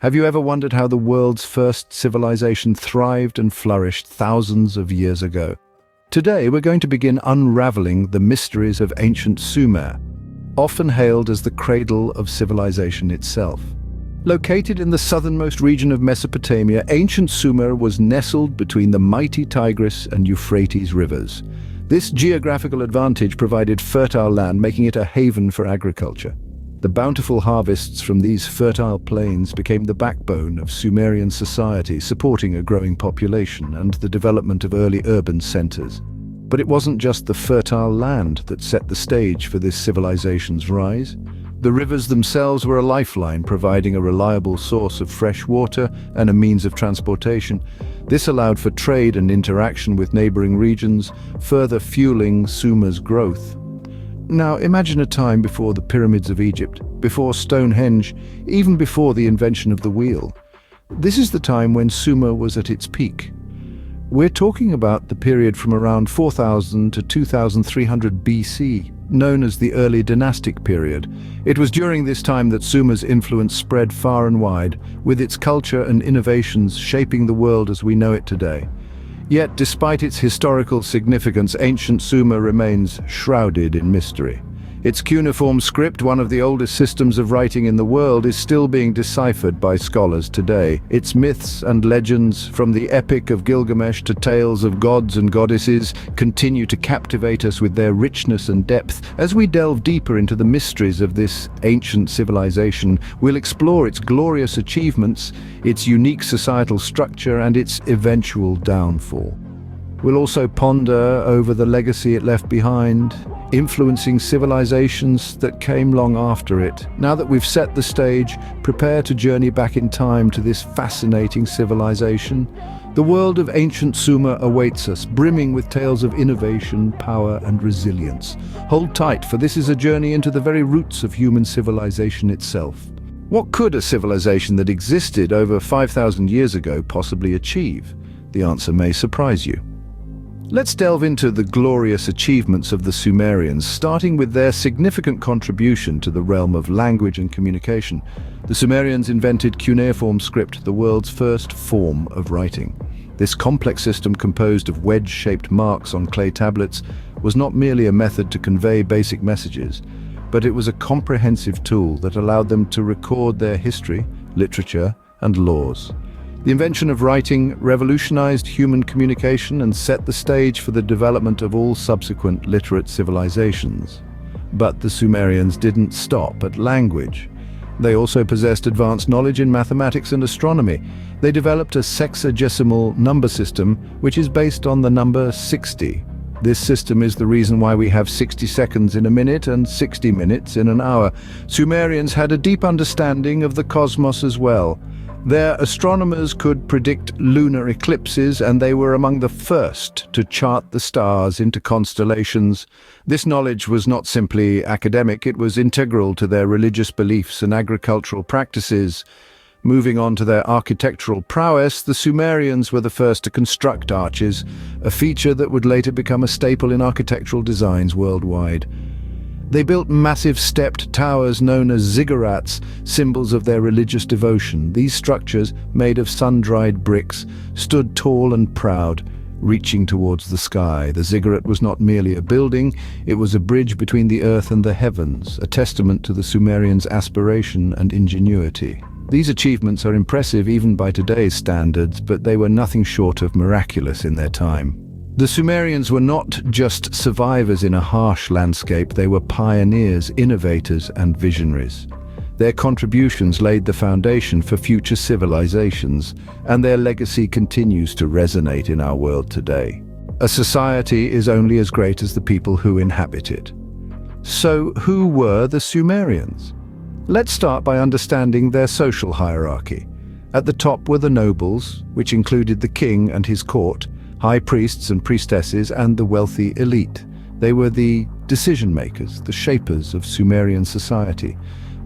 Have you ever wondered how the world's first civilization thrived and flourished thousands of years ago? Today, we're going to begin unraveling the mysteries of ancient Sumer, often hailed as the cradle of civilization itself. Located in the southernmost region of Mesopotamia, ancient Sumer was nestled between the mighty Tigris and Euphrates rivers. This geographical advantage provided fertile land, making it a haven for agriculture. The bountiful harvests from these fertile plains became the backbone of Sumerian society, supporting a growing population and the development of early urban centers. But it wasn't just the fertile land that set the stage for this civilization's rise. The rivers themselves were a lifeline, providing a reliable source of fresh water and a means of transportation. This allowed for trade and interaction with neighboring regions, further fueling Sumer's growth. Now, imagine a time before the pyramids of Egypt, before Stonehenge, even before the invention of the wheel. This is the time when Sumer was at its peak. We're talking about the period from around 4000 to 2300 BC, known as the early dynastic period. It was during this time that Sumer's influence spread far and wide, with its culture and innovations shaping the world as we know it today. Yet, despite its historical significance, ancient Sumer remains shrouded in mystery. Its cuneiform script, one of the oldest systems of writing in the world, is still being deciphered by scholars today. Its myths and legends, from the Epic of Gilgamesh to tales of gods and goddesses, continue to captivate us with their richness and depth. As we delve deeper into the mysteries of this ancient civilization, we'll explore its glorious achievements, its unique societal structure, and its eventual downfall. We'll also ponder over the legacy it left behind, influencing civilizations that came long after it. Now that we've set the stage, prepare to journey back in time to this fascinating civilization. The world of ancient Sumer awaits us, brimming with tales of innovation, power, and resilience. Hold tight, for this is a journey into the very roots of human civilization itself. What could a civilization that existed over 5,000 years ago possibly achieve? The answer may surprise you. Let's delve into the glorious achievements of the Sumerians, starting with their significant contribution to the realm of language and communication. The Sumerians invented cuneiform script, the world's first form of writing. This complex system, composed of wedge-shaped marks on clay tablets, was not merely a method to convey basic messages, but it was a comprehensive tool that allowed them to record their history, literature, and laws. The invention of writing revolutionized human communication and set the stage for the development of all subsequent literate civilizations. But the Sumerians didn't stop at language. They also possessed advanced knowledge in mathematics and astronomy. They developed a sexagesimal number system, which is based on the number 60. This system is the reason why we have 60 seconds in a minute and 60 minutes in an hour. Sumerians had a deep understanding of the cosmos as well. Their astronomers could predict lunar eclipses, and they were among the first to chart the stars into constellations. This knowledge was not simply academic, it was integral to their religious beliefs and agricultural practices. Moving on to their architectural prowess, the Sumerians were the first to construct arches, a feature that would later become a staple in architectural designs worldwide. They built massive stepped towers known as ziggurats, symbols of their religious devotion. These structures, made of sun-dried bricks, stood tall and proud, reaching towards the sky. The ziggurat was not merely a building, it was a bridge between the earth and the heavens, a testament to the Sumerians' aspiration and ingenuity. These achievements are impressive even by today's standards, but they were nothing short of miraculous in their time. The Sumerians were not just survivors in a harsh landscape, they were pioneers, innovators, and visionaries. Their contributions laid the foundation for future civilizations, and their legacy continues to resonate in our world today. A society is only as great as the people who inhabit it. So, who were the Sumerians? Let's start by understanding their social hierarchy. At the top were the nobles, which included the king and his court, high priests and priestesses, and the wealthy elite. They were the decision-makers, the shapers of Sumerian society.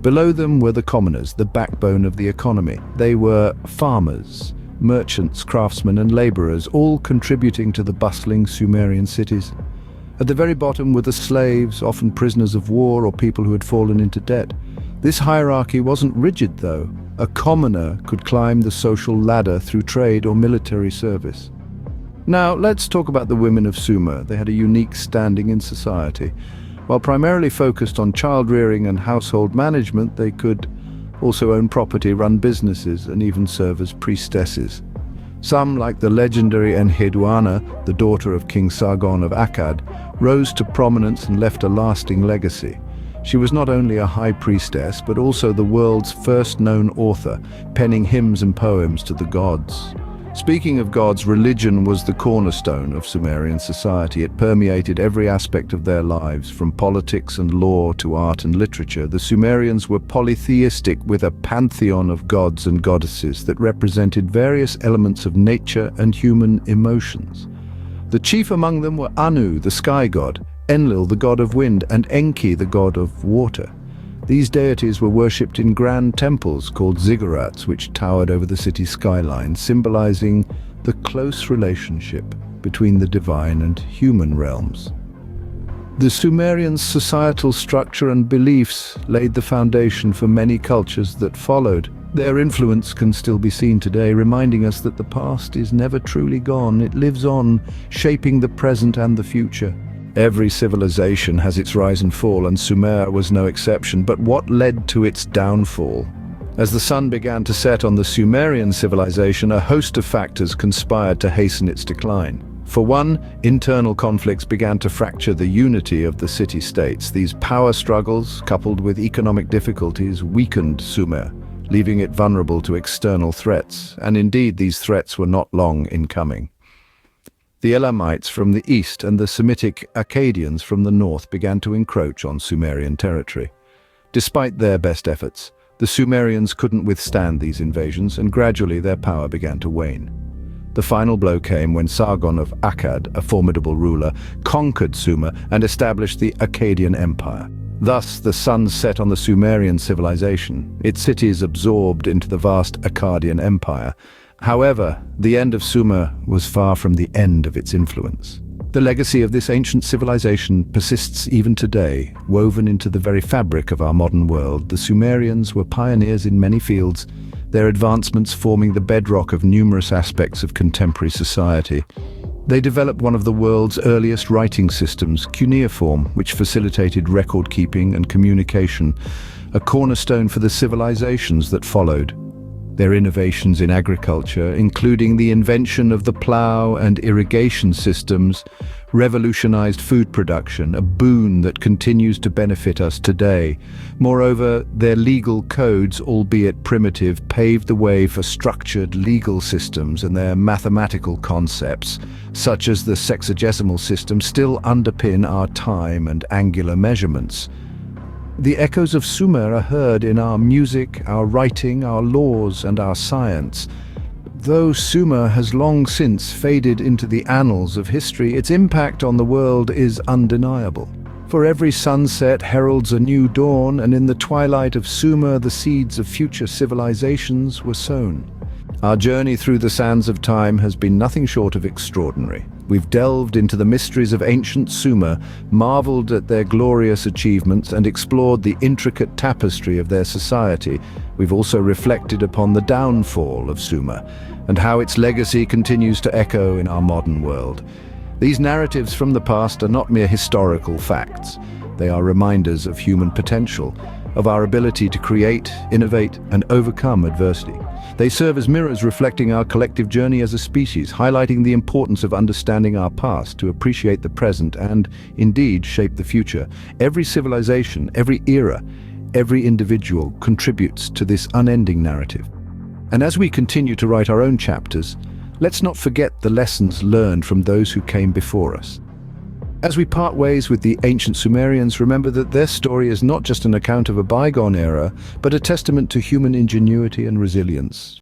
Below them were the commoners, the backbone of the economy. They were farmers, merchants, craftsmen, and laborers, all contributing to the bustling Sumerian cities. At the very bottom were the slaves, often prisoners of war or people who had fallen into debt. This hierarchy wasn't rigid, though. a commoner could climb the social ladder through trade or military service. Now, let's talk about the women of Sumer. They had a unique standing in society. While primarily focused on child-rearing and household management, they could also own property, run businesses, and even serve as priestesses. Some, like the legendary Enheduanna, the daughter of King Sargon of Akkad, rose to prominence and left a lasting legacy. She was not only a high priestess, but also the world's first known author, penning hymns and poems to the gods. Speaking of gods, religion was the cornerstone of Sumerian society. It permeated every aspect of their lives, from politics and law to art and literature. The Sumerians were polytheistic, with a pantheon of gods and goddesses that represented various elements of nature and human emotions. The chief among them were Anu, the sky god, Enlil, the god of wind, and Enki, the god of water. These deities were worshipped in grand temples called ziggurats, which towered over the city's skyline, symbolizing the close relationship between the divine and human realms. The Sumerians' societal structure and beliefs laid the foundation for many cultures that followed. Their influence can still be seen today, reminding us that the past is never truly gone. It lives on, shaping the present and the future. Every civilization has its rise and fall, and Sumer was no exception. But what led to its downfall? As the sun began to set on the Sumerian civilization, a host of factors conspired to hasten its decline. For one, internal conflicts began to fracture the unity of the city-states. These power struggles, coupled with economic difficulties, weakened Sumer, leaving it vulnerable to external threats. And indeed, these threats were not long in coming. The Elamites from the east and the Semitic Akkadians from the north began to encroach on Sumerian territory. Despite their best efforts, the Sumerians couldn't withstand these invasions, and gradually their power began to wane. The final blow came when Sargon of Akkad, a formidable ruler, conquered Sumer and established the Akkadian Empire. Thus, the sun set on the Sumerian civilization, its cities absorbed into the vast Akkadian Empire. However, the end of Sumer was far from the end of its influence. The legacy of this ancient civilization persists even today, woven into the very fabric of our modern world. The Sumerians were pioneers in many fields, their advancements forming the bedrock of numerous aspects of contemporary society. They developed one of the world's earliest writing systems, cuneiform, which facilitated record-keeping and communication, a cornerstone for the civilizations that followed. Their innovations in agriculture, including the invention of the plow and irrigation systems, revolutionized food production, a boon that continues to benefit us today. Moreover, their legal codes, albeit primitive, paved the way for structured legal systems, and their mathematical concepts, such as the sexagesimal system, still underpin our time and angular measurements. The echoes of Sumer are heard in our music, our writing, our laws, and our science. Though Sumer has long since faded into the annals of history, its impact on the world is undeniable. For every sunset heralds a new dawn, and in the twilight of Sumer the seeds of future civilizations were sown. Our journey through the sands of time has been nothing short of extraordinary. We've delved into the mysteries of ancient Sumer, marveled at their glorious achievements, and explored the intricate tapestry of their society. We've also reflected upon the downfall of Sumer, and how its legacy continues to echo in our modern world. These narratives from the past are not mere historical facts. They are reminders of human potential, of our ability to create, innovate, and overcome adversity. They serve as mirrors reflecting our collective journey as a species, highlighting the importance of understanding our past to appreciate the present and, indeed, shape the future. Every civilization, every era, every individual contributes to this unending narrative. And as we continue to write our own chapters, let's not forget the lessons learned from those who came before us. As we part ways with the ancient Sumerians, remember that their story is not just an account of a bygone era, but a testament to human ingenuity and resilience.